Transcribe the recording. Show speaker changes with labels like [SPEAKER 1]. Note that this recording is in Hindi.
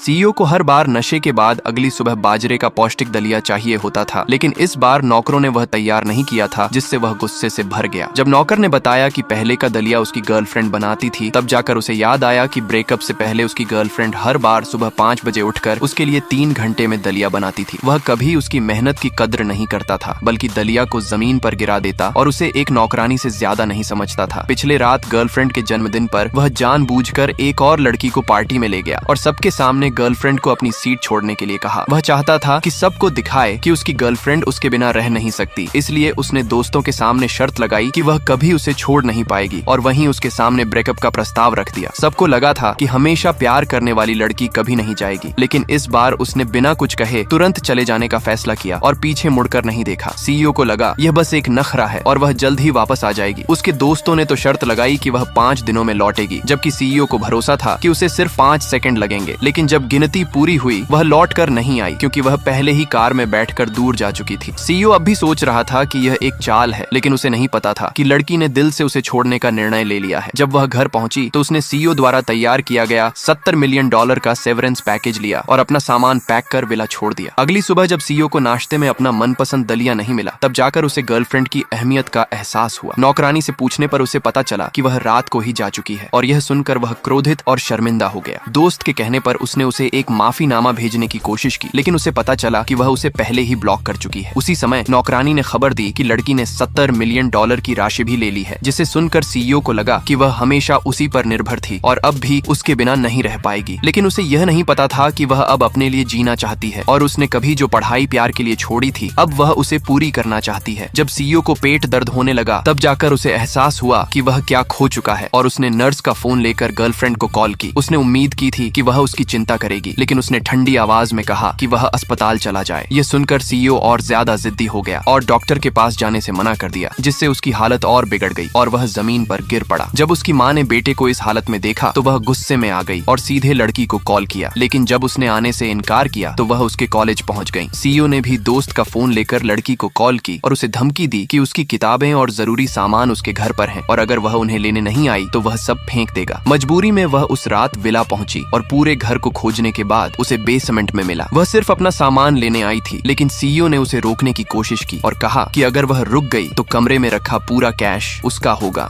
[SPEAKER 1] सीईओ को हर बार नशे के बाद अगली सुबह बाजरे का पौष्टिक दलिया चाहिए होता था, लेकिन इस बार नौकरों ने वह तैयार नहीं किया था, जिससे वह गुस्से से भर गया। जब नौकर ने बताया कि पहले का दलिया उसकी गर्लफ्रेंड बनाती थी, तब जाकर उसे याद आया कि ब्रेकअप से पहले उसकी गर्लफ्रेंड हर बार सुबह 5 बजे उठकर उसके लिए 3 घंटे में दलिया बनाती थी। वह कभी उसकी मेहनत की कद्र नहीं करता था, बल्कि दलिया को जमीन पर गिरा देता और उसे एक नौकरानी से ज्यादा नहीं समझता था। पिछले रात गर्लफ्रेंड के जन्मदिन पर वह जानबूझकर एक और लड़की को पार्टी में ले गया और सबके सामने गर्लफ्रेंड को अपनी सीट छोड़ने के लिए कहा। वह चाहता था कि सबको दिखाए कि उसकी गर्लफ्रेंड उसके बिना रह नहीं सकती, इसलिए उसने दोस्तों के सामने शर्त लगाई कि वह कभी उसे छोड़ नहीं पाएगी और वहीं उसके सामने ब्रेकअप का प्रस्ताव रख दिया। सबको लगा था कि हमेशा प्यार करने वाली लड़की कभी नहीं जाएगी, लेकिन इस बार उसने बिना कुछ कहे तुरंत चले जाने का फैसला किया और पीछे मुड़कर नहीं देखा। सीईओ को लगा यह बस एक नखरा है और वह जल्द ही वापस आ जाएगी। उसके दोस्तों ने तो शर्त लगाई कि वह 5 दिनों में लौटेगी, जबकि सीईओ को भरोसा था कि उसे सिर्फ 5 सेकंड लगेंगे। लेकिन जब गिनती पूरी हुई, वह लौट कर नहीं आई, क्योंकि वह पहले ही कार में बैठकर दूर जा चुकी थी। सीईओ अब भी सोच रहा था कि यह एक चाल है, लेकिन उसे नहीं पता था कि लड़की ने दिल से उसे छोड़ने का निर्णय ले लिया है। जब वह घर पहुंची तो उसने सीईओ द्वारा तैयार किया गया $70 मिलियन का सेवरेंस पैकेज लिया और अपना सामान पैक कर विला छोड़ दिया। अगली सुबह जब सीईओ को नाश्ते में अपना मनपसंद दलिया नहीं मिला, तब जाकर उसे गर्लफ्रेंड की अहमियत का एहसास हुआ। नौकरानी से पूछने पर उसे पता चला कि वह रात को ही जा चुकी है और यह सुनकर वह क्रोधित और शर्मिंदा हो गया। दोस्त के कहने पर उसने उसे एक माफीनामा भेजने की कोशिश की, लेकिन उसे पता चला कि वह उसे पहले ही ब्लॉक कर चुकी है। उसी समय नौकरानी ने खबर दी कि लड़की ने $70 मिलियन की राशि भी ले ली है, जिसे सुनकर सीईओ को लगा कि वह हमेशा उसी पर निर्भर थी और अब भी उसके बिना नहीं रह पाएगी। लेकिन उसे यह नहीं पता था कि वह अब अपने लिए जीना चाहती है और उसने कभी जो पढ़ाई प्यार के लिए छोड़ी थी, अब वह उसे पूरी करना चाहती है। जब सीईओ को पेट दर्द होने लगा, तब जाकर उसे एहसास हुआ कि वह क्या खो चुका है और उसने नर्स का फोन लेकर गर्लफ्रेंड को कॉल की। उसने उम्मीद की थी कि वह उसकी चिंता करेगी, लेकिन उसने ठंडी आवाज में कहा कि वह अस्पताल चला जाए। यह सुनकर सीईओ और ज्यादा जिद्दी हो गया और डॉक्टर के पास जाने से मना कर दिया, जिससे उसकी हालत और बिगड़ गई और वह जमीन पर गिर पड़ा। जब उसकी माँ ने बेटे को इस हालत में देखा तो वह गुस्से में आ गई और सीधे लड़की को कॉल किया, लेकिन जब उसने आने से इनकार किया तो वह उसके कॉलेज पहुंच गई। सीईओ ने भी दोस्त का फोन लेकर लड़की को कॉल की और उसे धमकी दी कि उसकी किताबें और जरूरी सामान उसके घर पर हैं और अगर वह उन्हें लेने नहीं आई तो वह सब फेंक देगा। मजबूरी में वह उस रात विला पहुंची और पूरे घर को खोजने के बाद उसे बेसमेंट में मिला। वह सिर्फ अपना सामान लेने आई थी, लेकिन सीईओ ने उसे रोकने की कोशिश की और कहा कि अगर वह रुक गई तो कमरे में रखा पूरा कैश उसका होगा।